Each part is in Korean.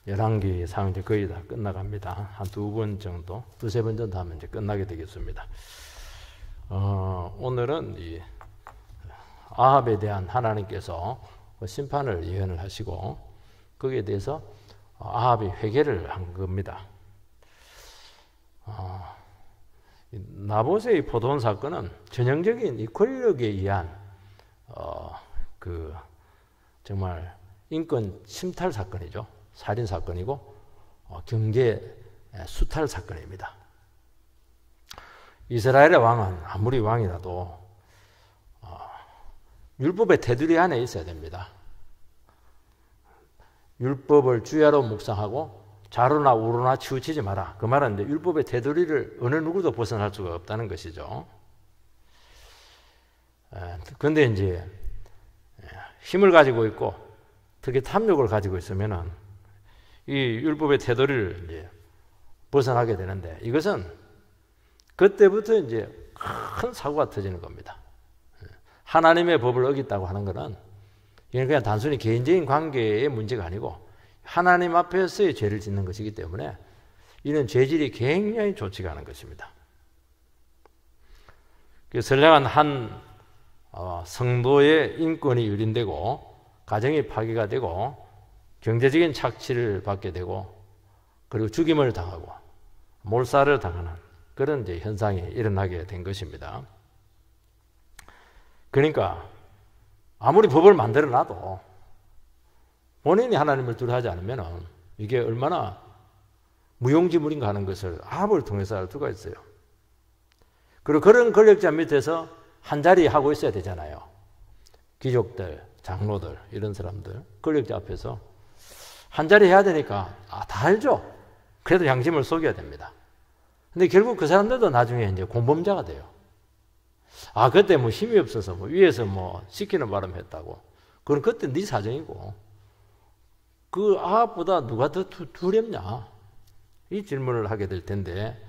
열왕기 사용 이제 거의 다 끝나갑니다. 한 2번 정도, 2-3번 정도 하면 이제 끝나게 되겠습니다. 오늘은 이 아합에 대한 하나님께서 심판을 예언을 하시고 거기에 대해서 아합이 회개를 한 겁니다. 나봇의 포도원 사건은 전형적인 이 권력에 의한 정말 인권 침탈 사건이죠. 살인 사건이고 경제 수탈 사건입니다. 이스라엘의 왕은 아무리 왕이라도 율법의 테두리 안에 있어야 됩니다. 율법을 주야로 묵상하고 좌로나 우로나 치우치지 마라. 그 말은 이제 율법의 테두리를 어느 누구도 벗어날 수가 없다는 것이죠. 그런데 이제 힘을 가지고 있고 특히 탐욕을 가지고 있으면은 이 율법의 테두리를 이제 벗어나게 되는데 이것은 그때부터 이제 큰 사고가 터지는 겁니다. 하나님의 법을 어겼다고 하는 것은 이건 그냥 단순히 개인적인 관계의 문제가 아니고 하나님 앞에서의 죄를 짓는 것이기 때문에 이는 죄질이 굉장히 좋지가 않은 것입니다. 선량한 한 성도의 인권이 유린되고 가정이 파괴가 되고 경제적인 착취를 받게 되고 그리고 죽임을 당하고 몰살을 당하는 그런 이제 현상이 일어나게 된 것입니다. 그러니까 아무리 법을 만들어 놔도 본인이 하나님을 두려워하지 않으면 이게 얼마나 무용지물인가 하는 것을 아합을 통해서 알 수가 있어요. 그리고 그런 권력자 밑에서 한자리 하고 있어야 되잖아요. 귀족들, 장로들 이런 사람들 권력자 앞에서 한자리 해야 되니까 다 알죠. 그래도 양심을 속여야 됩니다. 근데 결국 그 사람들도 나중에 이제 공범자가 돼요. 그때 뭐 힘이 없어서 위에서 시키는 바람 했다고. 그건 그때 네 사정이고 그 아합보다 누가 더 두렵냐? 이 질문을 하게 될 텐데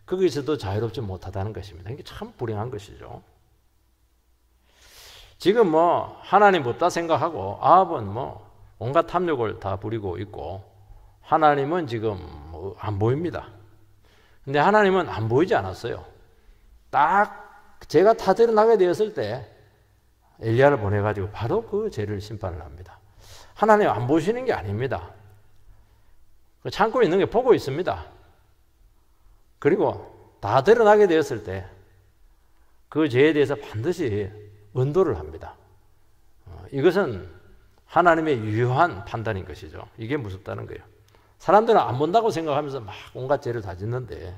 거기서도 자유롭지 못하다는 것입니다. 이게 참 불행한 것이죠. 지금 하나님 없다 생각하고 아합은 온갖 탐욕을 다 부리고 있고 하나님은 지금 안 보입니다. 근데 하나님은 안 보이지 않았어요. 딱 죄가 다 드러나게 되었을 때 엘리야를 보내가지고 바로 그 죄를 심판을 합니다. 하나님 안 보시는 게 아닙니다. 참고 있는 게 보고 있습니다. 그리고 다 드러나게 되었을 때 그 죄에 대해서 반드시 언도를 합니다. 이것은 하나님의 유효한 판단인 것이죠. 이게 무섭다는 거예요. 사람들은 안 본다고 생각하면서 막 온갖 죄를 다 짓는데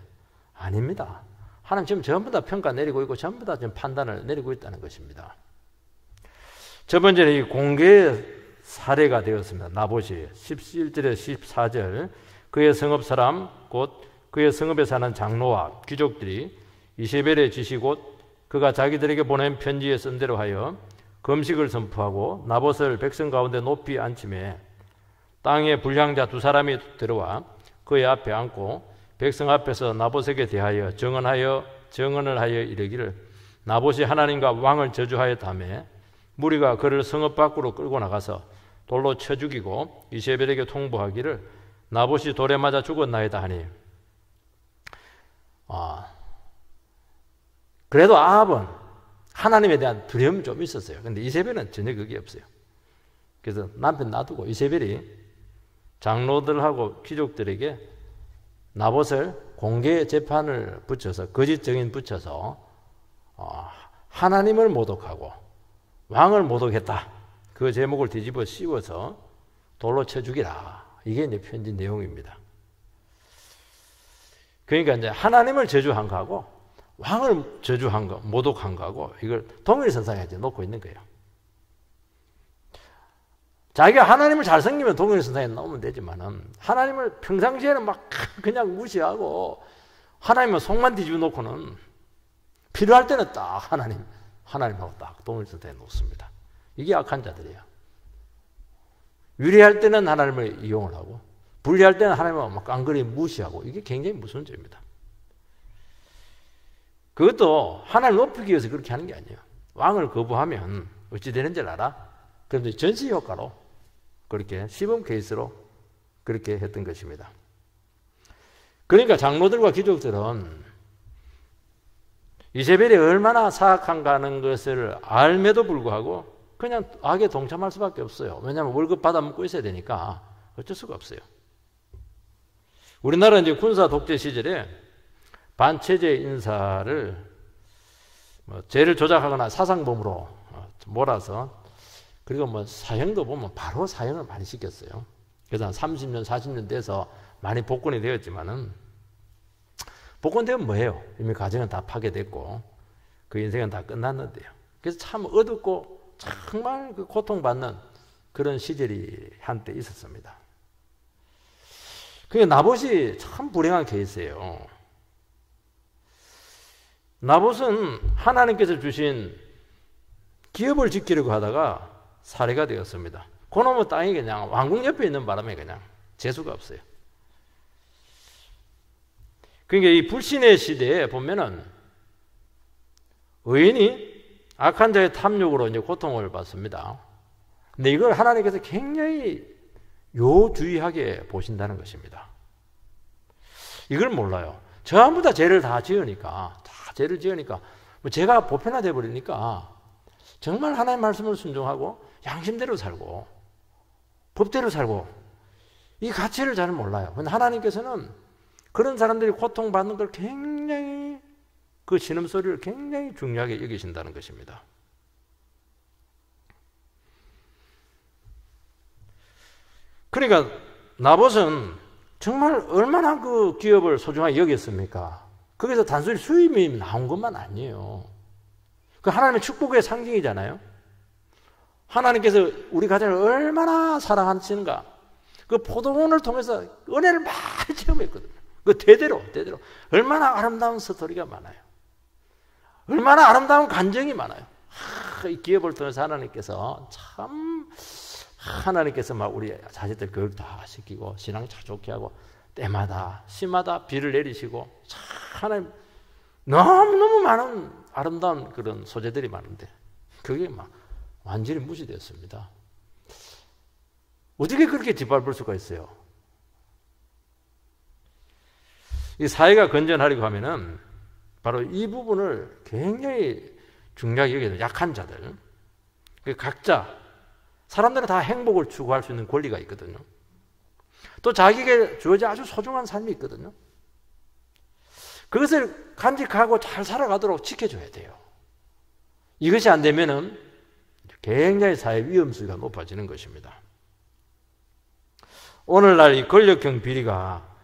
아닙니다. 하나님 지금 전부 다 평가 내리고 있고 전부 다 지금 판단을 내리고 있다는 것입니다. 첫 번째는 이 공개 사례가 되었습니다. 나봇이 11절에 14절 그의 성읍 사람 곧 그의 성읍에 사는 장로와 귀족들이 이세벨의 지시 곧 그가 자기들에게 보낸 편지에 쓴 대로 하여 금식을 선포하고 나봇을 백성 가운데 높이 앉히매 땅에 불량자 2사람이 들어와 그의 앞에 앉고 백성 앞에서 나봇에게 대하여 정언을 하여 이르기를 나봇이 하나님과 왕을 저주하였다며 무리가 그를 성읍 밖으로 끌고 나가서 돌로 쳐 죽이고 이세벨에게 통보하기를 나봇이 돌에 맞아 죽었나이다 하니 그래도 아합은 하나님에 대한 두려움이 좀 있었어요. 근데 이세벨은 전혀 그게 없어요. 그래서 남편 놔두고 이세벨이 장로들하고 귀족들에게 나봇을 공개 재판을 붙여서 거짓 증인 붙여서 하나님을 모독하고 왕을 모독했다. 그 제목을 뒤집어 씌워서 돌로 쳐 죽이라. 이게 이제 편지 내용입니다. 그러니까 이제 하나님을 저주한 거하고 왕을 저주한 거, 모독한 거하고 이걸 동일선상에 이제 놓고 있는 거예요. 자기가 하나님을 잘 섬기면 동일선상에 놓으면 되지만은 하나님을 평상시에는 막 그냥 무시하고 하나님은 속만 뒤집어 놓고는 필요할 때는 딱 하나님하고 딱 동일선상에 놓습니다. 이게 악한 자들이에요. 유리할 때는 하나님을 이용을 하고 불리할 때는 하나님을 막 깡그리 무시하고 이게 굉장히 무서운 죄입니다. 그것도 하나님을 높이기 위해서 그렇게 하는 게 아니에요. 왕을 거부하면 어찌 되는지 알아? 그런데 전시 효과로 그렇게 시범 케이스로 그렇게 했던 것입니다. 그러니까 장로들과 귀족들은 이세벨이 얼마나 사악한가 하는 것을 알매도 불구하고 그냥 악에 동참할 수밖에 없어요. 왜냐하면 월급 받아 먹고 있어야 되니까 어쩔 수가 없어요. 우리나라 이제 군사 독재 시절에 반체제 인사를 죄를 조작하거나 사상범으로 몰아서 그리고 뭐 사형도 보면 바로 사형을 많이 시켰어요. 그래서 한 30년, 40년 돼서 많이 복권이 되었지만은 복권되면 뭐예요? 이미 가정은 다 파괴됐고 그 인생은 다 끝났는데요. 그래서 참 어둡고 정말 그 고통받는 그런 시절이 한때 있었습니다. 그게 나봇이 참 불행한 케이스예요. 나봇은 하나님께서 주신 기업을 지키려고 하다가 살해가 되었습니다. 그놈의 땅이 그냥 왕궁 옆에 있는 바람에 그냥 재수가 없어요. 그러니까 이 불신의 시대에 보면은 의인이 악한 자의 탐욕으로 이제 고통을 받습니다. 근데 이걸 하나님께서 굉장히 요주의하게 보신다는 것입니다. 이걸 몰라요. 전부 다 죄를 다 지으니까, 뭐 죄가 보편화되어 버리니까 정말 하나님의 말씀을 순종하고 양심대로 살고 법대로 살고 이 가치를 잘 몰라요. 근데 하나님께서는 그런 사람들이 고통받는 걸 굉장히 그 신음소리를 굉장히 중요하게 여기신다는 것입니다. 그러니까 나봇은 정말 얼마나 그 기업을 소중하게 여겼습니까? 거기서 단순히 수입이 나온 것만 아니에요. 그 하나님의 축복의 상징이잖아요. 하나님께서 우리 가정을 얼마나 사랑하시는가. 그 포도원을 통해서 은혜를 많이 체험했거든요. 그 대대로 얼마나 아름다운 스토리가 많아요. 얼마나 아름다운 간증이 많아요. 이 기업을 통해서 하나님께서 참 하나님께서 막 우리 자식들 교육 다 시키고 신앙 잘 좋게 하고 때마다 시마다 비를 내리시고 참 하나님 너무너무 많은 아름다운 그런 소재들이 많은데 그게 막 완전히 무시되었습니다. 어떻게 그렇게 짓밟을 수가 있어요? 이 사회가 건전하려고 하면은 바로 이 부분을 굉장히 중요하게 여기는 약한 자들, 각자 사람들은 다 행복을 추구할 수 있는 권리가 있거든요. 또 자기에게 주어진 아주 소중한 삶이 있거든요. 그것을 간직하고 잘 살아가도록 지켜줘야 돼요. 이것이 안 되면은 굉장히 사회 위험수위가 높아지는 것입니다. 오늘날 이 권력형 비리가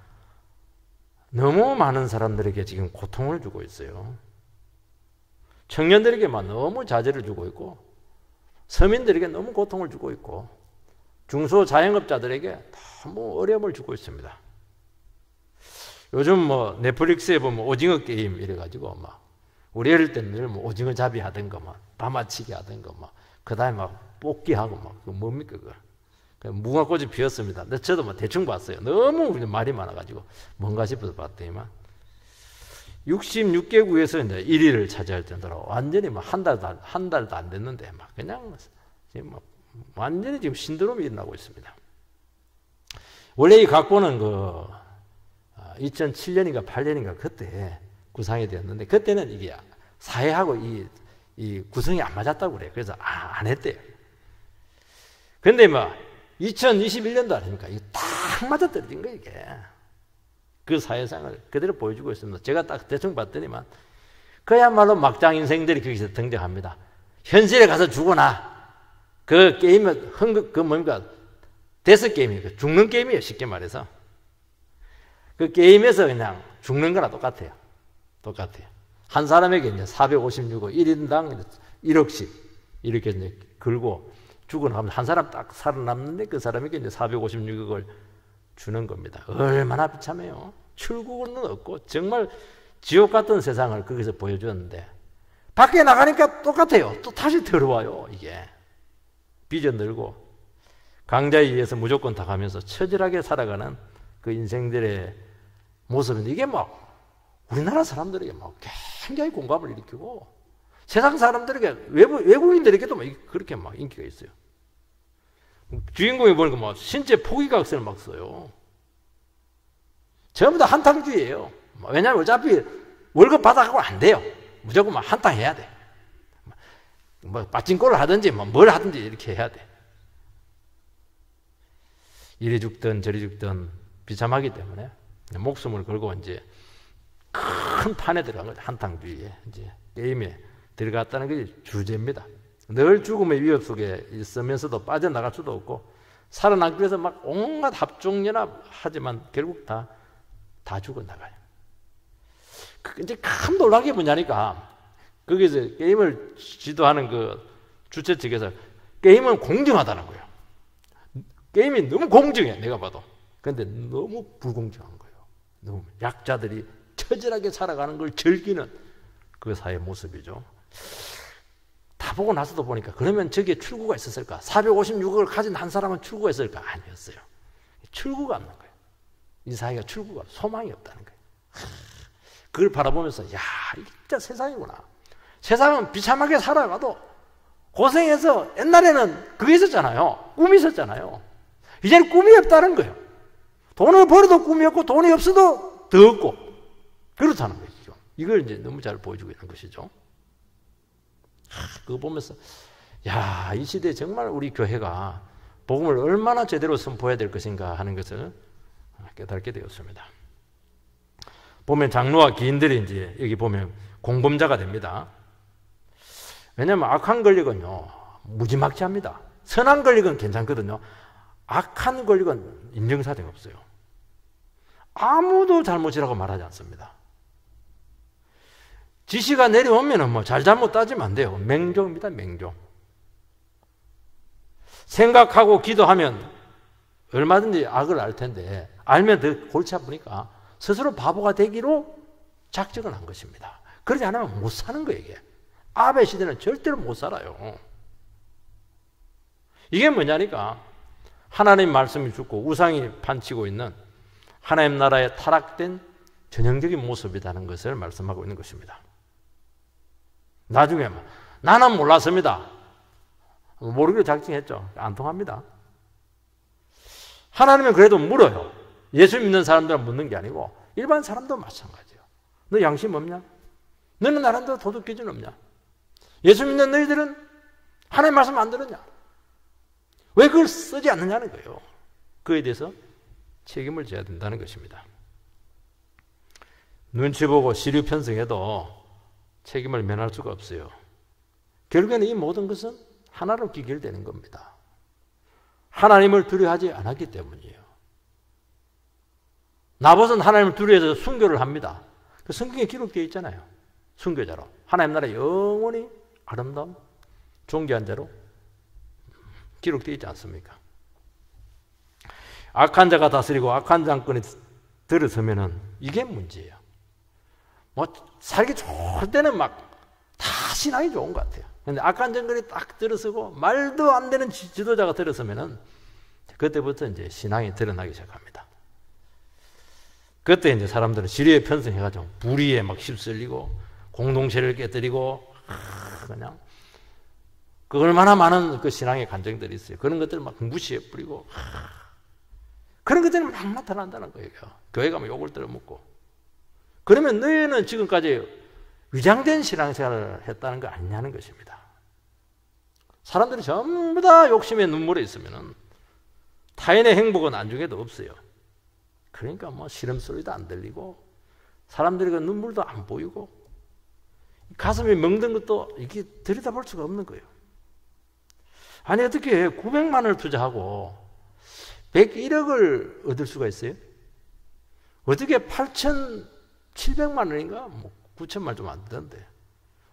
너무 많은 사람들에게 지금 고통을 주고 있어요. 청년들에게만 너무 자제를 주고 있고 서민들에게 너무 고통을 주고 있고 중소자영업자들에게 너무 어려움을 주고 있습니다. 요즘 뭐 넷플릭스에 보면 오징어 게임 이래가지고 막 우리 어릴 때는 늘 뭐 오징어 잡이 하던 거 막 담아치기 하던 거 막 그다음에 막 뽑기하고 막 뭡니까 그거 무궁화꽃이 피었습니다. 근데 저도 뭐 대충 봤어요. 너무 말이 많아가지고 뭔가 싶어서 봤더니만 66개국에서 이제 1위를 차지할 정도로 완전히 뭐 한 달도 안 됐는데 막 그냥 지금 뭐 완전히 지금 신드롬이 일어나고 있습니다. 원래 이 각본은 2007년인가 8년인가 그때 구상이 되었는데 그때는 이게 사회하고 이 구성이 안 맞았다고 그래요. 그래서 안 했대요. 근데 막 2021년도 아닙니까? 이거 딱 맞아떨어진 거예요, 이게. 그 사회상을 그대로 보여주고 있습니다. 제가 딱 대충 봤더니만 그야말로 막장 인생들이 거기서 등장합니다. 현실에 가서 죽어나. 그 게임은 뭡니까? 데스 게임이에요. 죽는 게임이에요, 쉽게 말해서. 그 게임에서 그냥 죽는 거나 똑같아요. 한 사람에게 이제 456억, 1인당 1억씩 이렇게 이제 걸고 죽어나가면 한 사람 딱 살아남는데 그 사람에게 이제 456억을 주는 겁니다. 얼마나 비참해요. 출구는 없고 정말 지옥 같은 세상을 거기서 보여주었는데 밖에 나가니까 똑같아요. 또 다시 들어와요. 이게 빚어 늘고 강자에 의해서 무조건 다 가면서 처절하게 살아가는 그 인생들의 모습인데 이게 막 우리나라 사람들에게 막 굉장히 공감을 일으키고 세상 사람들에게 외국인들에게도 막 그렇게 막 인기가 있어요. 주인공이 보니까 뭐 신체 포기각서를 막 써요. 전부 다 한탕주의예요. 왜냐하면 어차피 월급 받아가고 안 돼요. 무조건 막 한탕 해야 돼. 뭐 빠찡꼴을 하든지 뭐 뭘 하든지 이렇게 해야 돼. 이리 죽든 저리 죽든 비참하기 때문에 목숨을 걸고 이제 큰 판에 들어간 거죠. 한탕주의에 이제 게임에 들어갔다는 게 주제입니다. 늘 죽음의 위협 속에 있으면서도 빠져나갈 수도 없고 살아남기 위해서 막 온갖 합종연합 하지만 결국 다 죽어나가요. 이제 참 놀라운 게 뭐냐니까 거기서 게임을 지도하는 그 주최 측에서 게임은 공정하다는 거예요. 게임이 너무 공정해 내가 봐도. 그런데 너무 불공정한 거예요. 너무 약자들이 처절하게 살아가는 걸 즐기는 그 사회의 모습이죠. 다 보고 나서도 보니까 그러면 저기에 출구가 있었을까? 456억을 가진 한 사람은 출구가 있을까? 아니었어요. 출구가 없는 거예요. 이 사회가 출구가 소망이 없다는 거예요. 그걸 바라보면서 야 이게 진짜 세상이구나. 세상은 비참하게 살아가도 고생해서 옛날에는 그게 있었잖아요. 꿈이 있었잖아요. 이제는 꿈이 없다는 거예요. 돈을 벌어도 꿈이 없고 돈이 없어도 더 없고 그렇다는 것이죠. 이걸 이제 너무 잘 보여주고 있는 것이죠. 그거 보면서 야, 이 시대에 정말 우리 교회가 복음을 얼마나 제대로 선포해야 될 것인가 하는 것을 깨닫게 되었습니다. 보면 장로와 기인들이 이제 여기 보면 공범자가 됩니다. 왜냐하면 악한 권력은요 무지막지합니다. 선한 권력은 괜찮거든요. 악한 권력은 인정사정 없어요. 아무도 잘못이라고 말하지 않습니다. 지시가 내려오면 뭐 잘잘못 따지면 안 돼요. 맹종입니다. 맹종. 생각하고 기도하면 얼마든지 악을 알 텐데 알면 더 골치 아프니까 스스로 바보가 되기로 작정을 한 것입니다. 그러지 않으면 못 사는 거예요. 이게. 아베 시대는 절대로 못 살아요. 이게 뭐냐니까 하나님 말씀이 죽고 우상이 판치고 있는 하나님 나라의 타락된 전형적인 모습이라는 것을 말씀하고 있는 것입니다. 나중에 나는 몰랐습니다. 모르기로 작정했죠. 안 통합니다. 하나님은 그래도 물어요. 예수 믿는 사람들은 묻는 게 아니고 일반 사람도 마찬가지예요. 너 양심 없냐? 너는 나름대로 도덕 기준 없냐? 예수 믿는 너희들은 하나님 말씀 안 들었냐? 왜 그걸 쓰지 않느냐는 거예요. 그에 대해서 책임을 져야 된다는 것입니다. 눈치 보고 시류 편성해도 책임을 면할 수가 없어요. 결국에는 이 모든 것은 하나로 귀결되는 겁니다. 하나님을 두려워하지 않았기 때문이에요. 나봇은 하나님을 두려워해서 순교를 합니다. 그 성경에 기록되어 있잖아요. 순교자로. 하나님 나라 영원히 아름다운 존귀한 자로 기록되어 있지 않습니까? 악한 자가 다스리고 악한 장권이 들어서면은 이게 문제예요. 뭐 살기 좋을 때는 막 다 신앙이 좋은 것 같아요. 근데 악한 정권이 딱 들어서고 말도 안 되는 지도자가 들어서면은 그때부터 이제 신앙이 드러나기 시작합니다. 그때 이제 사람들은 지리에 편성해가지고 불의에 막 휩쓸리고 공동체를 깨뜨리고 그냥 그 얼마나 많은 그 신앙의 간증들이 있어요. 그런 것들을 막 무시해 뿌리고 그런 것들이 막 나타난다는 거예요. 교회 가면 욕을 들어먹고. 그러면 너희는 지금까지 위장된 신앙생활을 했다는 거 아니냐는 것입니다. 사람들이 전부 다 욕심에 눈물에 있으면 타인의 행복은 안중에도 없어요. 그러니까 뭐 시름소리도 안 들리고 사람들이 그 눈물도 안 보이고 가슴이 멍든 것도 이렇게 들여다볼 수가 없는 거예요. 아니 어떻게 900만 원을 투자하고 101억을 얻을 수가 있어요? 어떻게 8,700만 원인가? 뭐 9천만 좀 안 되는데.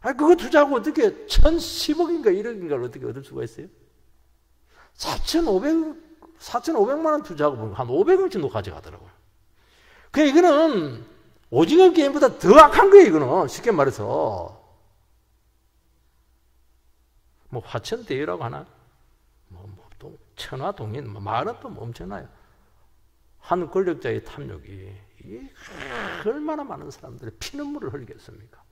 아니 그거 투자하고 어떻게 1,010억인가 1억인가를 어떻게 얻을 수가 있어요? 4,500만 원 투자하고 보니까 한 500원쯤도 가져가더라고요. 그 이거는 오징어 게임보다 더 악한 거예요. 이거는 쉽게 말해서 뭐 화천대유라고 하나? 또 천하동인 말은 또 엄청나요. 한 권력자의 탐욕이 이게 얼마나 많은 사람들의 피눈물을 흘리겠습니까?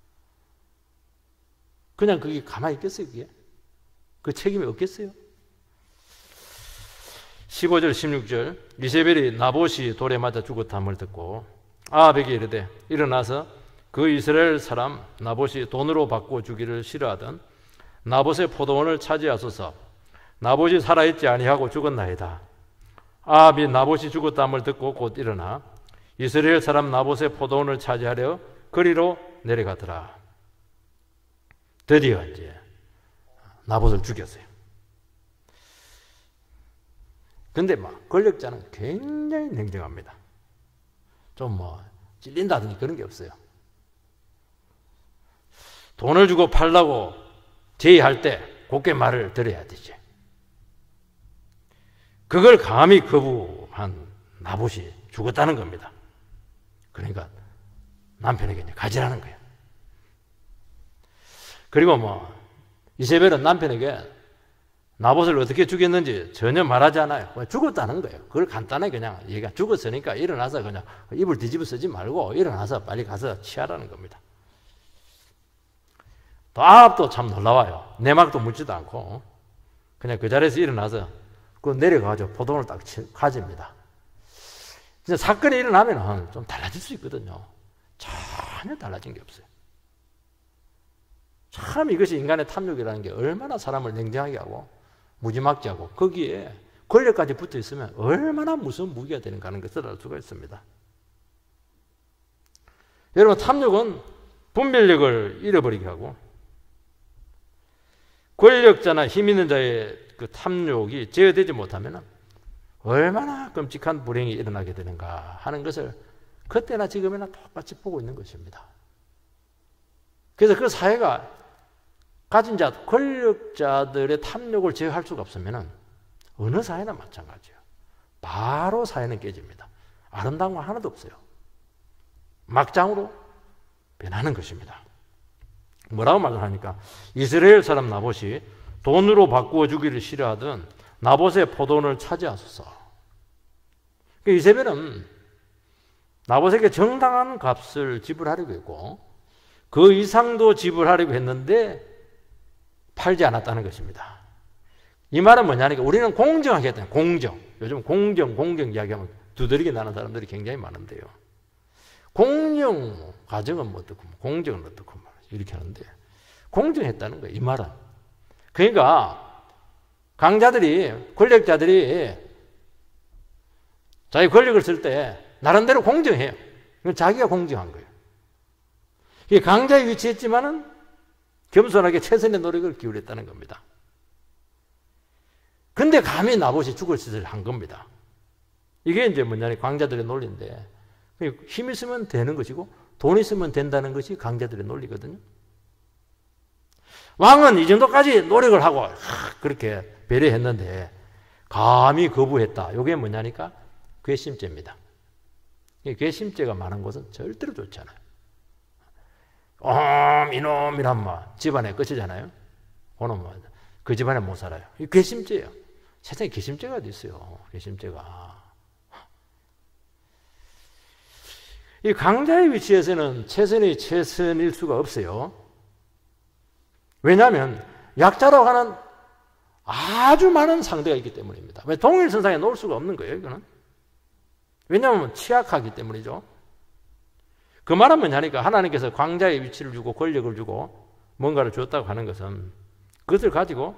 그냥 그게 가만히 있겠어요? 그게? 그 책임이 없겠어요? 15절 16절 이세벨이 나봇이 돌에 맞아 죽었다함을 듣고 아합에게 이르되 일어나서 그 이스라엘 사람 나봇이 돈으로 바꾸어 주기를 싫어하던 나봇의 포도원을 차지하소서. 나봇이 살아있지 아니하고 죽었나이다. 아합이 나봇이 죽었다함을 듣고 곧 일어나 이스라엘 사람 나봇의 포도원을 차지하려 거리로 내려가더라. 드디어 이제 나봇을 죽였어요. 근데 막 권력자는 굉장히 냉정합니다. 좀 찔린다든지 그런 게 없어요. 돈을 주고 팔라고 제의할 때 곱게 말을 들어야 되지. 그걸 감히 거부한 나봇이 죽었다는 겁니다. 그러니까 남편에게 이제 가지라는 거예요. 그리고 이세벨은 남편에게 나봇을 어떻게 죽였는지 전혀 말하지 않아요. 죽었다는 거예요. 그걸 간단하게 그냥 얘가 죽었으니까 일어나서 그냥 입을 뒤집어 쓰지 말고 일어나서 빨리 가서 취하라는 겁니다. 또 아합도 참 놀라워요. 내막도 묻지도 않고 그냥 그 자리에서 일어나서 그 내려가가지고 포도원을 딱 가집니다. 진짜 사건이 일어나면 좀 달라질 수 있거든요. 전혀 달라진 게 없어요. 참 이것이 인간의 탐욕이라는 게 얼마나 사람을 냉정하게 하고 무지막지하고 거기에 권력까지 붙어 있으면 얼마나 무서운 무기가 되는가 하는 것을 알 수가 있습니다. 여러분, 탐욕은 분별력을 잃어버리게 하고 권력자나 힘 있는 자의 그 탐욕이 제어되지 못하면 얼마나 끔찍한 불행이 일어나게 되는가 하는 것을 그때나 지금이나 똑같이 보고 있는 것입니다. 그래서 그 사회가 가진 자, 권력자들의 탐욕을 제어할 수가 없으면 어느 사회나 마찬가지예요. 바로 사회는 깨집니다. 아름다운 거 하나도 없어요. 막장으로 변하는 것입니다. 뭐라고 말을 하니까 이스라엘 사람 나봇이 돈으로 바꾸어 주기를 싫어하던 나봇의 포도원을 차지하소서. 이세벨은 나봇에게 정당한 값을 지불하려고 했고 그 이상도 지불하려고 했는데 팔지 않았다는 것입니다. 이 말은 뭐냐니까 우리는 공정하게 했다. 공정. 요즘 공정 이야기하면 두드리게 나는 사람들이 굉장히 많은데요. 공정 가정은 어떻고 공정은 어떻고 이렇게 하는데 공정했다는 거예요. 이 말은. 그러니까 강자들이 권력자들이 자기 권력을 쓸 때 나름대로 공정해요. 자기가 공정한 거예요. 이게 강자에 위치했지만은 겸손하게 최선의 노력을 기울였다는 겁니다. 근데 감히 나봇이 죽을 짓을 한 겁니다. 이게 이제 뭐냐면 강자들의 논리인데 힘 있으면 되는 것이고 돈 있으면 된다는 것이 강자들의 논리거든요. 왕은 이 정도까지 노력을 하고 그렇게 배려했는데 감히 거부했다. 이게 뭐냐니까 괘씸죄입니다. 괘씸죄가 많은 곳은 절대로 좋지 않아요. 이놈이란 말 집안의 끝이잖아요. 오늘 그 집안에 못 살아요. 이 괘씸죄예요. 세상에 괘씸죄가 어디 있어요. 괘씸죄가. 이 강자의 위치에서는 최선일 수가 없어요. 왜냐하면 약자라고 하는 아주 많은 상대가 있기 때문입니다. 왜 동일선상에 놓을 수가 없는 거예요, 이거는. 왜냐하면 취약하기 때문이죠. 그 말은 뭐냐니까 하나님께서 강자의 위치를 주고 권력을 주고 뭔가를 줬다고 하는 것은 그것을 가지고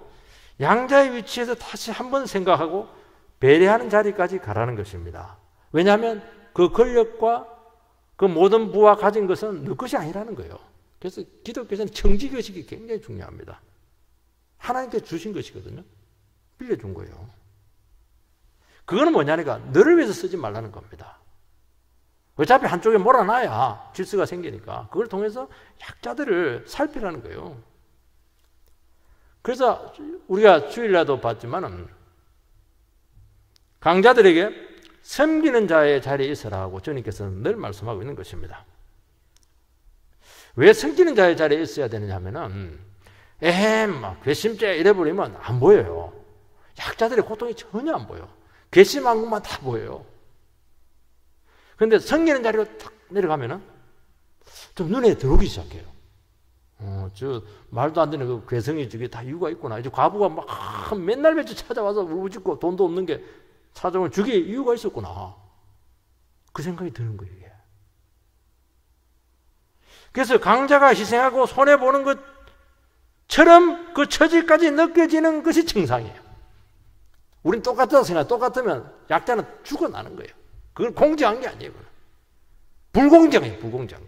양자의 위치에서 다시 한번 생각하고 배려하는 자리까지 가라는 것입니다. 왜냐하면 그 권력과 그 모든 부와 가진 것은 너 것이 아니라는 거예요. 그래서 기독교에서는 청지교식이 굉장히 중요합니다. 하나님께 주신 것이거든요. 빌려준 거예요. 그거는 뭐냐니까 너를 위해서 쓰지 말라는 겁니다. 어차피 한쪽에 몰아놔야 질서가 생기니까 그걸 통해서 약자들을 살피라는 거예요. 그래서 우리가 주일날도 봤지만은 강자들에게 섬기는 자의 자리에 있으라고 주님께서는 늘 말씀하고 있는 것입니다. 왜 섬기는 자의 자리에 있어야 되느냐 하면은 막 괘씸죄 이래버리면 안 보여요. 약자들의 고통이 전혀 안 보여. 괘씸한 것만 다 보여요. 그런데 섬기는 자리로 탁 내려가면은 좀 눈에 들어오기 시작해요. 저 말도 안 되는 그 괴성이 저게 다 이유가 있구나. 이제 과부가 막 맨날 매주 찾아와서 울부짖고 돈도 없는 게 사정을 죽일 이유가 있었구나. 그 생각이 드는 거예요, 이게. 그래서 강자가 희생하고 손해보는 것처럼 그 처지까지 느껴지는 것이 정상이에요. 우린 똑같다고 생각해. 똑같으면 약자는 죽어나는 거예요. 그건 공정한 게 아니에요. 그건. 불공정해요. 불공정한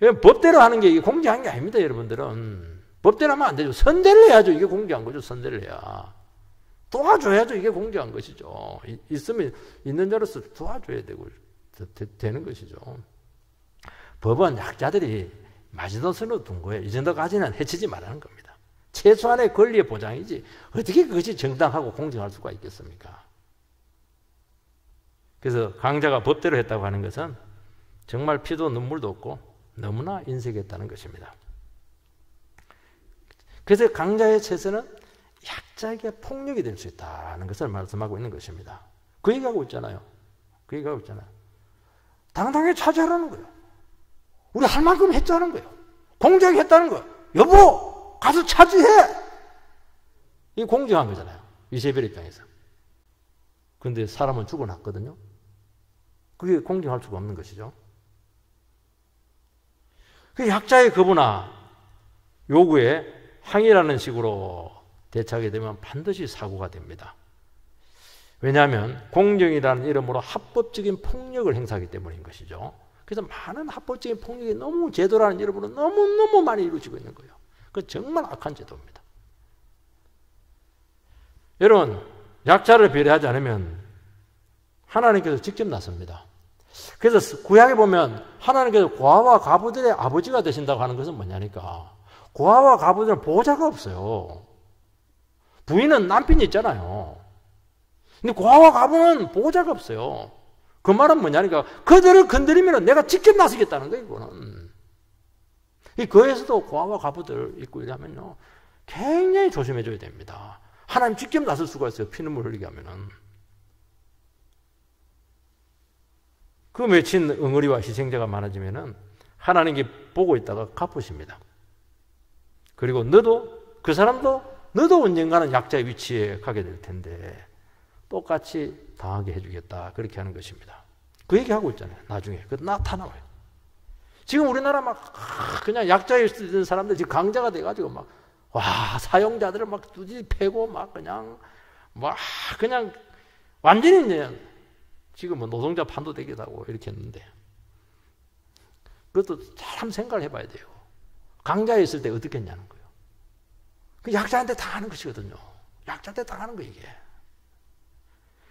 거예요. 법대로 하는 게 이게 공정한 게 아닙니다, 여러분들은. 법대로 하면 안 되죠. 선대를 해야죠. 이게 공정한 거죠. 선대를 해야. 도와줘야죠. 이게 공정한 것이죠. 있으면 있는 자로서 도와줘야 되는 것이죠. 법은 약자들이 마지노선으로 둔 거예요. 이 정도까지는 해치지 말라는 겁니다. 최소한의 권리의 보장이지 어떻게 그것이 정당하고 공정할 수가 있겠습니까? 그래서 강자가 법대로 했다고 하는 것은 정말 피도 눈물도 없고 너무나 인색했다는 것입니다. 그래서 강자의 체제는 약자에게 폭력이 될 수 있다는 것을 말씀하고 있는 것입니다. 그 얘기하고 있잖아요. 그 얘기하고 있잖아요. 당당하게 차지하라는 거예요. 우리 할 만큼 했다는 거예요. 공정하게 했다는 거예요. 여보, 가서 차지해! 이게 공정한 거잖아요. 이세벨 입장에서. 그런데 사람은 죽어났거든요. 그게 공정할 수가 없는 것이죠. 그 약자의 거부나 요구에 항의라는 식으로 대처하게 되면 반드시 사고가 됩니다. 왜냐하면 공정이라는 이름으로 합법적인 폭력을 행사하기 때문인 것이죠. 그래서 많은 합법적인 폭력이 너무 제도라는 이름으로 너무너무 많이 이루어지고 있는 거예요. 그건 정말 악한 제도입니다. 여러분, 약자를 배려하지 않으면 하나님께서 직접 나섭니다. 그래서 구약에 보면 하나님께서 고아와 과부들의 아버지가 되신다고 하는 것은 뭐냐니까, 고아와 과부들은 보호자가 없어요. 부인은 남편이 있잖아요. 근데 고아와 과부는 보호자가 없어요. 그 말은 뭐냐니까, 그들을 건드리면 내가 직접 나서겠다는 거예요, 이거는. 이 거에서도 고아와 과부들 있고 이러면요, 굉장히 조심해줘야 됩니다. 하나님 직접 나설 수가 있어요, 피눈물 흘리게 하면은. 그 맺힌 응어리와 희생자가 많아지면은 하나님께 보고 있다가 갚으십니다. 그리고 그 사람도 너도 언젠가는 약자의 위치에 가게 될 텐데 똑같이 당하게 해주겠다, 그렇게 하는 것입니다. 그 얘기하고 있잖아요. 나중에 그 나타나와요. 지금 우리나라 막 그냥 약자에 있는 사람들 지금 강자가 돼가지고 막 사용자들을 막 두지 패고 막 그냥 완전히 그냥 지금 뭐 노동자 판도 되기도 하고 이렇게 했는데, 그것도 참 생각을 해봐야 돼요. 강자에 있을 때 어떻게 했냐는 거예요. 그 약자한테 당하는 것이거든요. 약자한테 당하는 거 이게.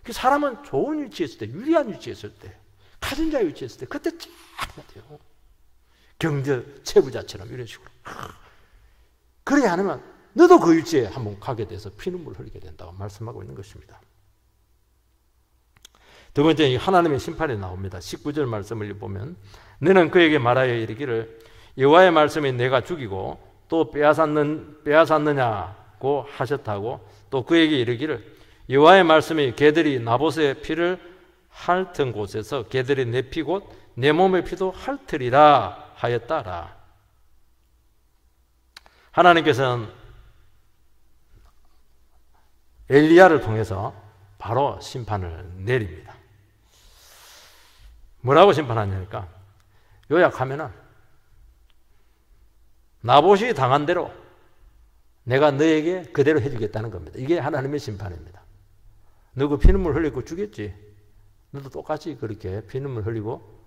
그 사람은 좋은 위치에 있을 때, 유리한 위치에 있을 때, 가진 자의 위치에 있을 때 그때 잘 해야 돼요. 경제 채부자처럼 이런 식으로. 그래야 하면 너도 그 위치에 한번 가게 돼서 피눈물 흘리게 된다고 말씀하고 있는 것입니다. 두 번째, 하나님의 심판이 나옵니다. 19절 말씀을 보면, 너는 그에게 말하여 이르기를 여호와의 말씀이 내가 죽이고 또 빼앗았느냐고 하셨다고, 또 그에게 이르기를 여호와의 말씀이 개들이 나봇의 피를 핥은 곳에서 개들이 내 피 곧 내 몸의 피도 핥으리라 하였다라. 하나님께서는 엘리야를 통해서 바로 심판을 내립니다. 뭐라고 심판하냐니까, 요약하면은 나봇이 당한 대로 내가 너에게 그대로 해주겠다는 겁니다. 이게 하나님의 심판입니다. 너 그 피눈물 흘리고 죽였지? 너도 똑같이 그렇게 피눈물 흘리고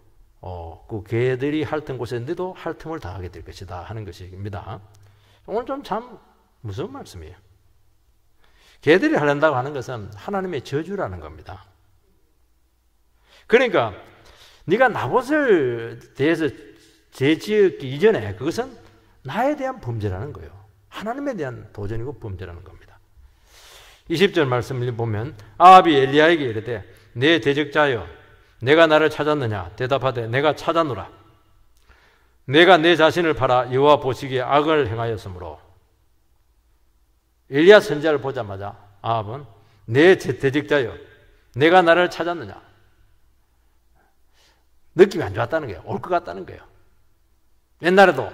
그 개들이 핥은 곳에 너도 핥음을 당하게 될 것이다 하는 것입니다. 오늘 좀 참 무서운 말씀이에요. 개들이 핥는다고 하는 것은 하나님의 저주라는 겁니다. 그러니까 네가 나봇을 대해서 죄지었기 이전에 그것은 나에 대한 범죄라는 거예요. 하나님에 대한 도전이고 범죄라는 겁니다. 20절 말씀을 보면 아합이 엘리야에게 이르되 내 대적자여 내가 나를 찾았느냐 대답하되 내가 찾았노라. 내가 내 자신을 팔아 여호와 보시기에 악을 행하였으므로. 엘리야 선지자를 보자마자 아합은 내 대적자여 내가 나를 찾았느냐, 느낌이 안 좋았다는 거예요. 올 것 같다는 거예요. 옛날에도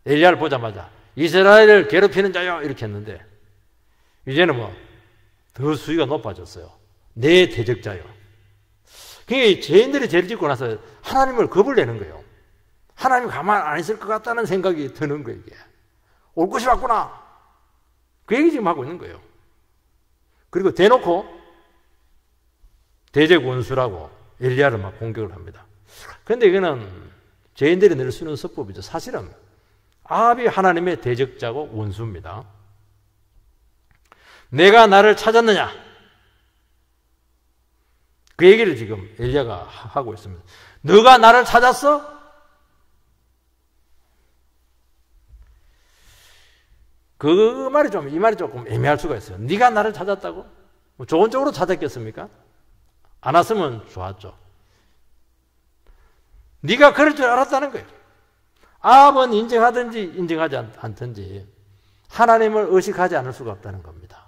엘리야를 보자마자 이스라엘을 괴롭히는 자요 이렇게 했는데, 이제는 더 수위가 높아졌어요. 내 대적자요. 그게 죄인들이 죄를 짓고 나서 하나님을 겁을 내는 거예요. 하나님이 가만 안 있을 것 같다는 생각이 드는 거예요. 이게. 올 것이 왔구나. 그 얘기 지금 하고 있는 거예요. 그리고 대놓고 대적 원수라고 엘리야를 막 공격을 합니다. 그런데 이거는 죄인들이 늘 쓰는 서법이죠. 사실은 아합이 하나님의 대적자고 원수입니다. 내가 나를 찾았느냐? 그 얘기를 지금 엘리야가 하고 있습니다. 너가 나를 찾았어? 그 말이 좀, 이 말이 조금 애매할 수가 있어요. 네가 나를 찾았다고? 뭐 좋은 쪽으로 찾았겠습니까? 안 왔으면 좋았죠. 네가 그럴 줄 알았다는 거예요. 아합은 인정하든지 인정하지 않든지 하나님을 의식하지 않을 수가 없다는 겁니다.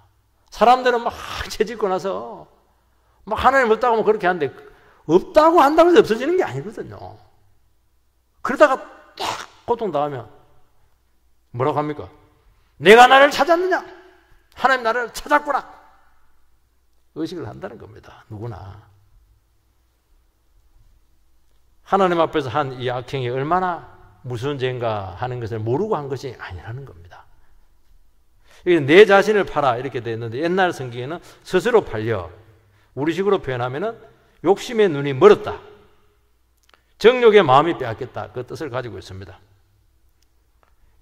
사람들은 막 죄짓고 나서 막 하나님 없다고 하면 그렇게 하는데 없다고 한다고 해서 없어지는 게 아니거든요. 그러다가 딱 고통당하면 뭐라고 합니까? 내가 나를 찾았느냐? 하나님 나를 찾았구나. 의식을 한다는 겁니다. 누구나. 하나님 앞에서 한 이 악행이 얼마나 무서운 죄인가 하는 것을 모르고 한 것이 아니라는 겁니다. 내 자신을 팔아 이렇게 되어 있는데 옛날 성경에는 스스로 팔려 우리식으로 표현하면은 욕심의 눈이 멀었다. 정욕의 마음이 빼앗겼다. 그 뜻을 가지고 있습니다.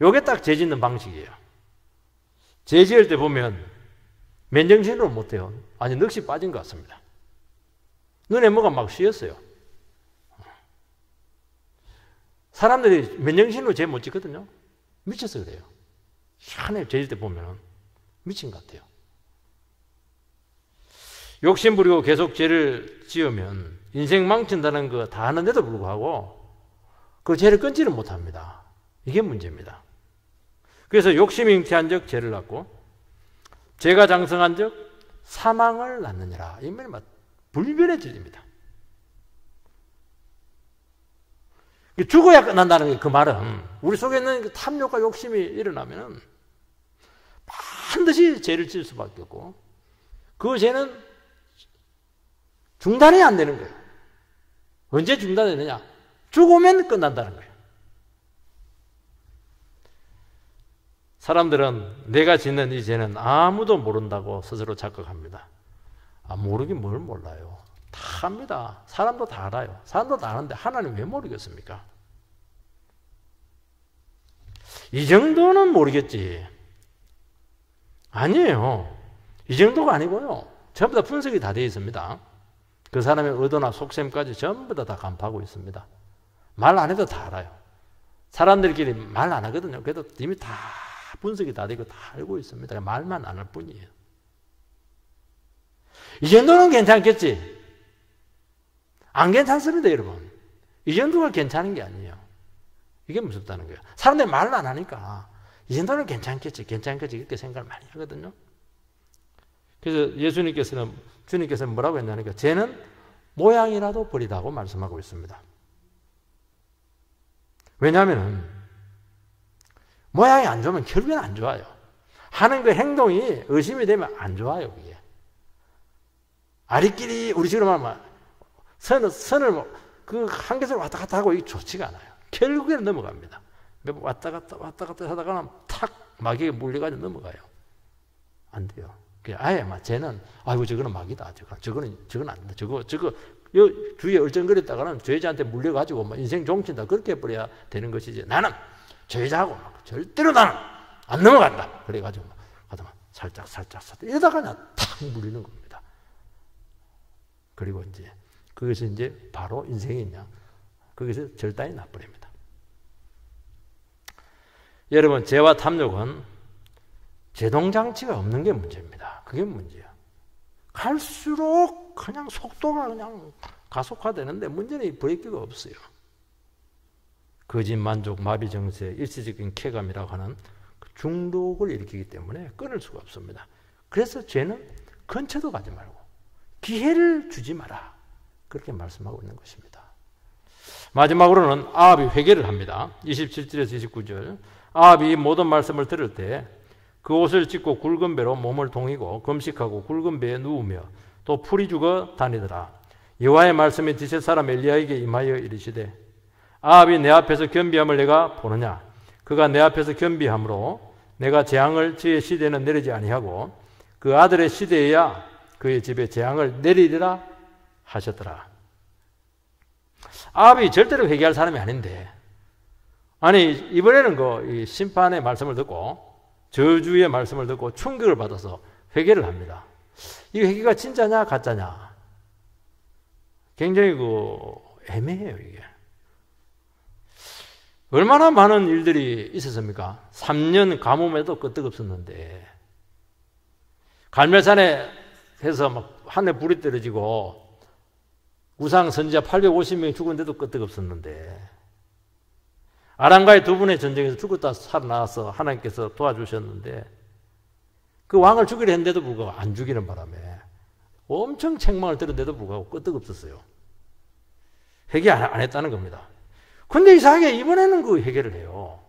요게 딱 죄 짓는 방식이에요. 죄 지을 때 보면 맨정신으로 못해요. 아니 넋이 빠진 것 같습니다. 눈에 뭐가 막 씌었어요. 사람들이 맨정신으로 죄 못 짓거든요. 미쳐서 그래요. 희한해요. 죄 질 때 보면 미친 것 같아요. 욕심 부리고 계속 죄를 지으면 인생 망친다는 거 다 아는데도 불구하고 그 죄를 끊지를 못합니다. 이게 문제입니다. 그래서 욕심이 잉태한 적 죄를 낳고 죄가 장성한 적 사망을 낳느니라. 이 말이 불변의 진리입니다. 죽어야 끝난다는 거예요. 그 말은 우리 속에 있는 탐욕과 욕심이 일어나면 반드시 죄를 지을 수밖에 없고 그 죄는 중단이 안 되는 거예요. 언제 중단되느냐? 죽으면 끝난다는 거예요. 사람들은 내가 짓는 이 죄는 아무도 모른다고 스스로 착각합니다. 모르긴 뭘 몰라요. 다 압니다. 사람도 다 알아요. 사람도 다 아는데 하나님 왜 모르겠습니까? 이 정도는 모르겠지. 아니에요. 이 정도가 아니고요. 전부 다 분석이 다 되어 있습니다. 그 사람의 의도나 속셈까지 전부 다 간파하고 있습니다. 말 안 해도 다 알아요. 사람들끼리 말 안 하거든요. 그래도 이미 다 분석이 다 되고 다 알고 있습니다. 말만 안 할 뿐이에요. 이 정도는 괜찮겠지. 안 괜찮습니다, 여러분. 이 정도가 괜찮은 게 아니에요. 이게 무섭다는 거예요. 사람들이 말을 안 하니까 이 정도는 괜찮겠지, 괜찮겠지 이렇게 생각을 많이 하거든요. 그래서 주님께서는 뭐라고 했냐니까 죄는 모양이라도 버리라고 말씀하고 있습니다. 왜냐하면 모양이 안 좋으면 결국엔 안 좋아요. 하는 그 행동이 의심이 되면 안 좋아요. 그게. 아리끼리 우리 식으로 말하면 선을 그 한계선 왔다 갔다 하고 이게 좋지가 않아요. 결국에는 넘어갑니다. 몇 번 왔다 갔다 하다가는 탁 마귀에 물려가지고 넘어가요. 안 돼요. 아예 쟤는 아이고 저거는 마귀다. 저거는 안 돼. 저거 주위에 얼쩡거렸다가는 죄자한테 물려가지고 막 인생 종친다. 그렇게 해버려야 되는 것이지. 나는 죄자하고 절대로 나는 안 넘어간다. 그래가지고 가다가 살짝 이러다가 그냥 탁 물리는 겁니다. 그리고 이제 거기서 이제 바로 인생이 그냥 거기서 절단이 나버립니다. 여러분, 죄와 탐욕은 제동장치가 없는 게 문제입니다. 그게 문제예요. 갈수록 그냥 속도가 그냥 가속화되는데 문제는 이 브레이크가 없어요. 거짓 만족, 마비 정세, 일시적인 쾌감이라고 하는 중독을 일으키기 때문에 끊을 수가 없습니다. 그래서 죄는 근처도 가지 말고 기회를 주지 마라. 그렇게 말씀하고 있는 것입니다. 마지막으로는 아합이 회개를 합니다. 27절에서 29절. 아합이 모든 말씀을 들을 때 그 옷을 찢고 굵은 배로 몸을 동이고 금식하고 굵은 배에 누우며 또 풀이 죽어 다니더라. 여호와의 말씀이 디셋 사람 엘리야에게 임하여 이르시되 아합이 내 앞에서 겸비함을 내가 보느냐. 그가 내 앞에서 겸비함으로 내가 재앙을 그의 시대에는 내리지 아니하고 그 아들의 시대에야 그의 집에 재앙을 내리리라 하셨더라. 아합이 절대로 회개할 사람이 아닌데, 아니 이번에는 이 심판의 말씀을 듣고 저주의 말씀을 듣고 충격을 받아서 회개를 합니다. 이 회개가 진짜냐 가짜냐 굉장히 애매해요. 이게 얼마나 많은 일들이 있었습니까? 3년 가뭄에도 끄떡없었는데, 갈멜산에 해서 막 하늘에 불이 떨어지고 우상 선지자 850명이 죽은데도 끄떡없었는데, 아람과의 두 분의 전쟁에서 죽었다 살아나서 하나님께서 도와주셨는데, 그 왕을 죽이려 했는데도 불구하고 안 죽이는 바람에 엄청 책망을 들었는데도 불구하고 끄떡없었어요. 회개 안 했다는 겁니다. 근데 이상하게 이번에는 그 회개를 해요.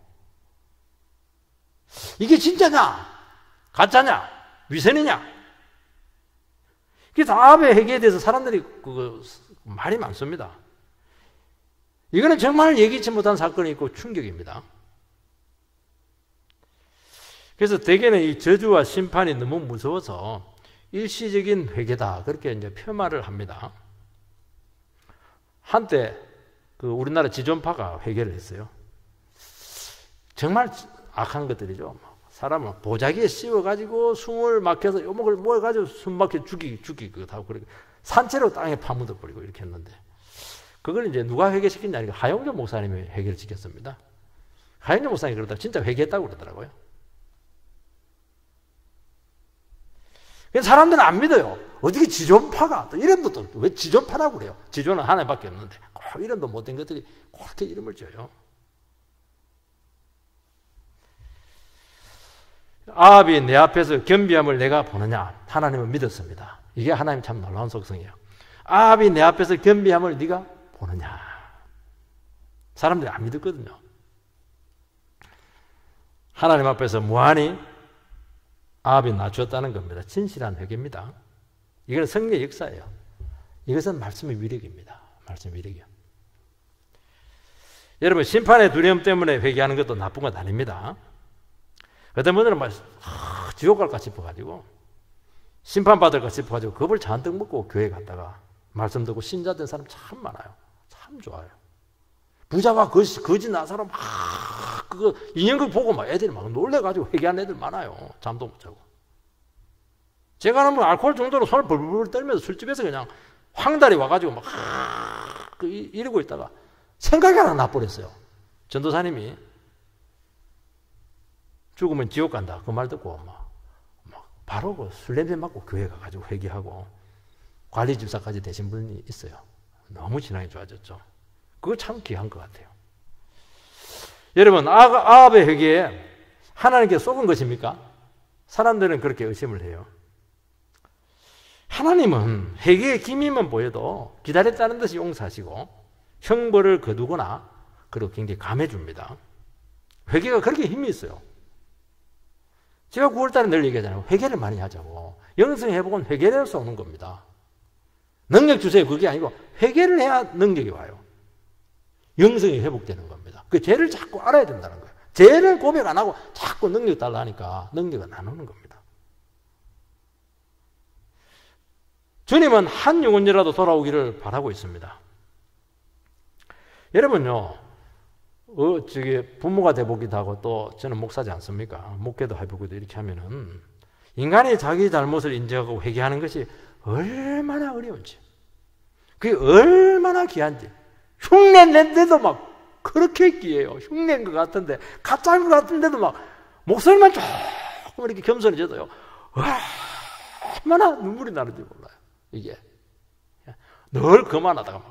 이게 진짜냐 가짜냐 위선이냐. 그래서 아합의 회개에 대해서 사람들이 말이 많습니다. 이거는 정말 예기치 못한 사건이 있고 충격입니다. 그래서 대개는 이 저주와 심판이 너무 무서워서 일시적인 회개다 그렇게 이제 폄하를 합니다. 한때 우리나라 지존파가 회개를 했어요. 정말 악한 것들이죠. 사람을 보자기에 씌워가지고 숨을 막혀서 요목을 모여가지고 숨 막혀 죽이기도 하고, 그렇게 산채로 땅에 파묻어 버리고 이렇게 했는데, 그걸 이제 누가 회개시켰냐? 하용조 목사님이 회개를 시켰습니다. 하용조 목사님이 그러다가 진짜 회개했다고 그러더라고요. 사람들은 안 믿어요. 어떻게 지존파가, 또 이름도 또 왜 지존파라고 그래요? 지존은 하나밖에 없는데 꼭 이름도 못된 것들이 그렇게 이름을 줘요. 아합이 내 앞에서 겸비함을 내가 보느냐? 하나님은 믿었습니다. 이게 하나님 참 놀라운 속성이에요. 아합이 내 앞에서 겸비함을 네가 보느냐? 사람들이 안 믿었거든요. 하나님 앞에서 무한히 아합이 낮추었다는 겁니다. 진실한 회개입니다. 이건 성령의 역사예요. 이것은 말씀의 위력입니다. 말씀의 위력이요. 여러분, 심판의 두려움 때문에 회개하는 것도 나쁜 건 아닙니다. 어떤 분들은 지옥 갈까 싶어가지고, 심판받을까 싶어가지고 겁을 잔뜩 먹고 교회 갔다가 말씀 듣고 신자 된 사람 참 많아요. 참 좋아요. 부자와 거지 나사로 그거 인형극 보고 애들이 놀래가지고 회개하는 애들 많아요. 잠도 못 자고. 제가 알코올 정도로 손을 벌벌 떨면서 술집에서 그냥 황달이 와가지고 이러고 있다가 생각이 하나 나버렸어요. 전도사님이 죽으면 지옥 간다 그 말 듣고 바로 술 냄새 맡고 교회 가가지고 회개하고 관리 집사까지 되신 분이 있어요. 너무 신앙이 좋아졌죠. 그거 참 귀한 것 같아요. 여러분, 아합의 회개에 하나님께 속은 것입니까? 사람들은 그렇게 의심을 해요. 하나님은 회개의 기미만 보여도 기다렸다는 듯이 용서하시고 형벌을 거두거나 그리고 굉장히 감해줍니다. 회개가 그렇게 힘이 있어요. 제가 9월달에 늘 얘기하잖아요. 회개를 많이 하자고. 영성 회복은 회개를 해서 오는 겁니다. 능력 주세요 그게 아니고 회개를 해야 능력이 와요. 영성이 회복되는 겁니다. 그 죄를 자꾸 알아야 된다는 거예요. 죄를 고백 안 하고 자꾸 능력 달라 하니까 능력은 안 오는 겁니다. 주님은 한 영혼이라도 돌아오기를 바라고 있습니다. 여러분요, 부모가 되보기도 하고 또 저는 목사지 않습니까? 목회도 해보기도 이렇게 하면은 인간이 자기 잘못을 인정하고 회개하는 것이 얼마나 어려운지, 그게 얼마나 귀한지. 흉내 낸데도 그렇게 귀해요. 흉내인 것 같은데, 가짜인 것 같은데도 목소리만 조금 이렇게 겸손해져도요, 얼마나 눈물이 나는지 몰라요. 이게 늘 그만하다가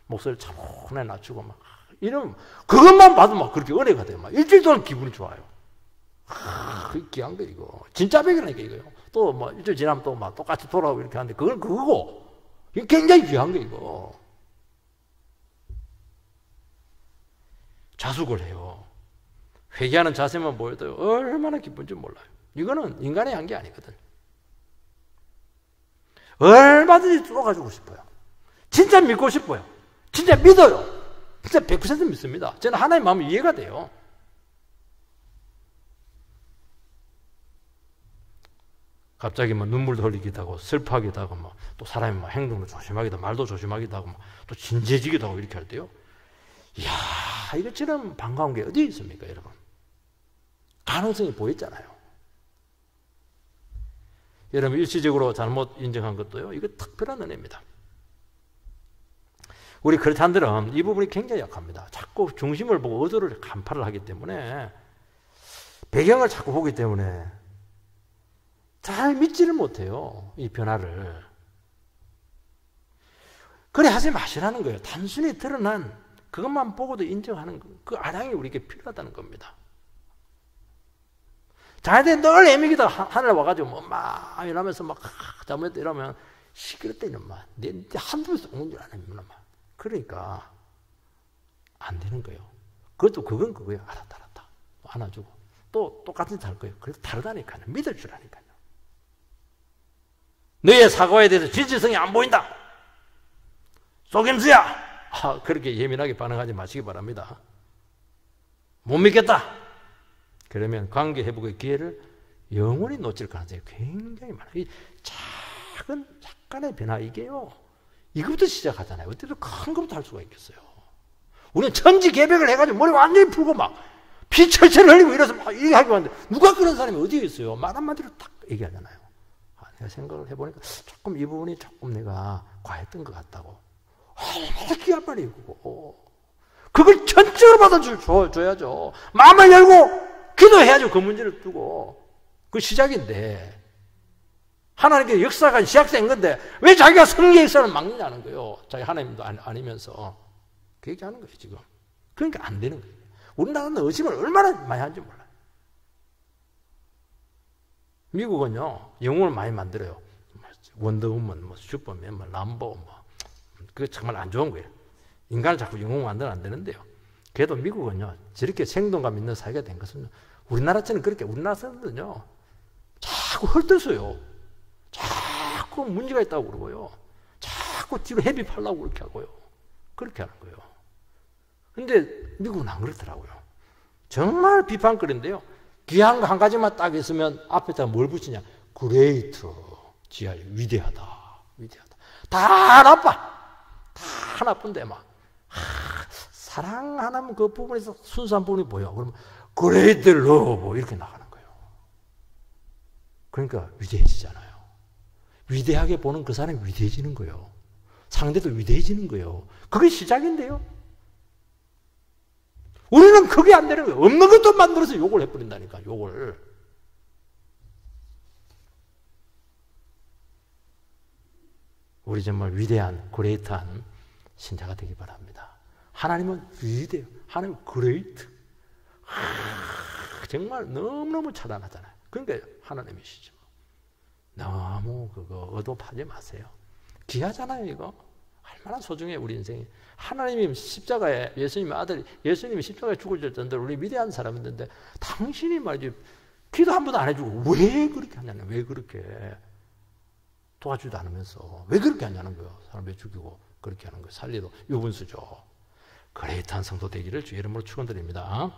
목소리 차분하게 낮추고 이러면 그것만 봐도 그렇게 은혜가 돼요. 일주일 동안 기분이 좋아요. 그게 귀한 거 이거. 진짜 백이라니까 이거요. 또 일주일 지나면 또 똑같이 돌아오고 이렇게 하는데 그건 그거고. 이게 굉장히 귀한 거 이거. 자숙을 해요. 회개하는 자세만 보여도 얼마나 기쁜지 몰라요. 이거는 인간이 한 게 아니거든. 얼마든지 뚫어가지고 싶어요. 진짜 믿고 싶어요. 진짜 믿어요. 진짜 100% 믿습니다. 저는 하나님 마음이 이해가 돼요. 갑자기 뭐 눈물도 흘리기도 하고 슬퍼하기도 하고 뭐 또 사람이 막 행동도 조심하기도 하고 말도 조심하기도 하고 또 진지해지기도 하고 이렇게 할 때요. 이야, 이것처럼 반가운 게 어디 있습니까, 여러분? 가능성이 보였잖아요. 여러분 일시적으로 잘못 인정한 것도요, 이거 특별한 은혜입니다. 우리 크리스찬들은 이 부분이 굉장히 약합니다. 자꾸 중심을 보고 의도를 간파를 하기 때문에, 배경을 자꾸 보기 때문에 잘 믿지를 못해요, 이 변화를. 그래 하지 마시라는 거예요. 단순히 드러난 그것만 보고도 인정하는 그 아량이 우리에게 필요하다는 겁니다. 자기들이 늘 애미기다 하늘에 와가지고 막 이러면서 막 잘못했다 이러면 시끄럽다 이놈아. 내 한두 번씩 오는 줄 아네 이놈아. 그러니까 안 되는 거예요. 그것도 그건 그거예요. 알았다. 안아주고 또 똑같은 짓 할 거예요. 그래서 다르다니까요. 믿을 줄 아니까요. 너의 사과에 대해서 진실성이 안 보인다. 속임수야! 그렇게 예민하게 반응하지 마시기 바랍니다. 못 믿겠다! 그러면 관계 회복의 기회를 영원히 놓칠 가능성이 굉장히 많아요. 이 작은 약간의 변화, 이게요, 이것부터 시작하잖아요. 어때도 큰 것부터 할 수가 있겠어요. 우리는 천지개벽을 해가지고 머리 완전히 풀고 막 피 철철 흘리고 이래서 막 얘기하고 하는데, 누가 그런 사람이 어디에 있어요? 말 한마디로 딱 얘기하잖아요. 내가 생각을 해보니까 조금 이 부분이 조금 내가 과했던 것 같다고. 얼마나 귀한 말이고, 그걸 전적으로 받아줘야죠. 마음을 열고 기도해야죠. 그 문제를 두고. 그 시작인데, 하나님께 역사가 시작된 건데 왜 자기가 성경의 역사를 막느냐는 거예요. 자기 하나님도 아니면서 그 얘기하는 거예요 지금. 그러니까 안 되는 거예요. 우리나라는 의심을 얼마나 많이 하는지 몰라요. 미국은요, 영웅을 많이 만들어요. 원더우먼, 슈퍼맨, 람보, 그게 정말 안 좋은 거예요. 인간을 자꾸 영웅 만들면 안 되는데요. 그래도 미국은요, 저렇게 생동감 있는 사회가 된 것은 우리나라처럼 그렇게, 우리나라 사람들은요, 자꾸 헐뜯어요. 자꾸 문제가 있다고 그러고요. 자꾸 뒤로 헤비하려고 그렇게 하고요. 그렇게 하는 거예요. 근데 미국은 안 그렇더라고요. 정말 비판거리인데요. 귀한 거 한 가지만 딱 있으면 앞에다 뭘 붙이냐? 그레이트, 지하 위대하다. 다 나쁜데 막 사랑 하나면 그 부분에서 순수한 부분이 보여. 그러면 그레이트 러브 이렇게 나가는 거예요. 그러니까 위대해지잖아요. 위대하게 보는 그 사람이 위대해지는 거예요. 상대도 위대해지는 거예요. 그게 시작인데요. 우리는 그게 안 되는 거예요. 없는 것도 만들어서 욕을 해버린다니까, 욕을. 우리 정말 위대한, 그레이트한 신자가 되기 바랍니다. 하나님은 위대해요. 하나님은 그레이트. 정말 너무너무 차단하잖아요. 그러니까 하나님이시죠. 너무 그거 의도하지 마세요. 귀하잖아요, 이거. 얼마나 소중해요, 우리 인생이. 하나님이 십자가에, 예수님의 아들, 예수님이 십자가에 죽을 정도로 우리 위대한 사람인데, 당신이 말이지, 기도 한 번도 안 해주고, 왜 그렇게 하냐는, 왜 그렇게 도와주지도 않으면서, 왜 그렇게 하냐는 거예요. 사람 왜 죽이고, 그렇게 하는 거예요. 살리도 유분수죠. 그레이트한 성도 되기를 주의 이름으로 축원드립니다.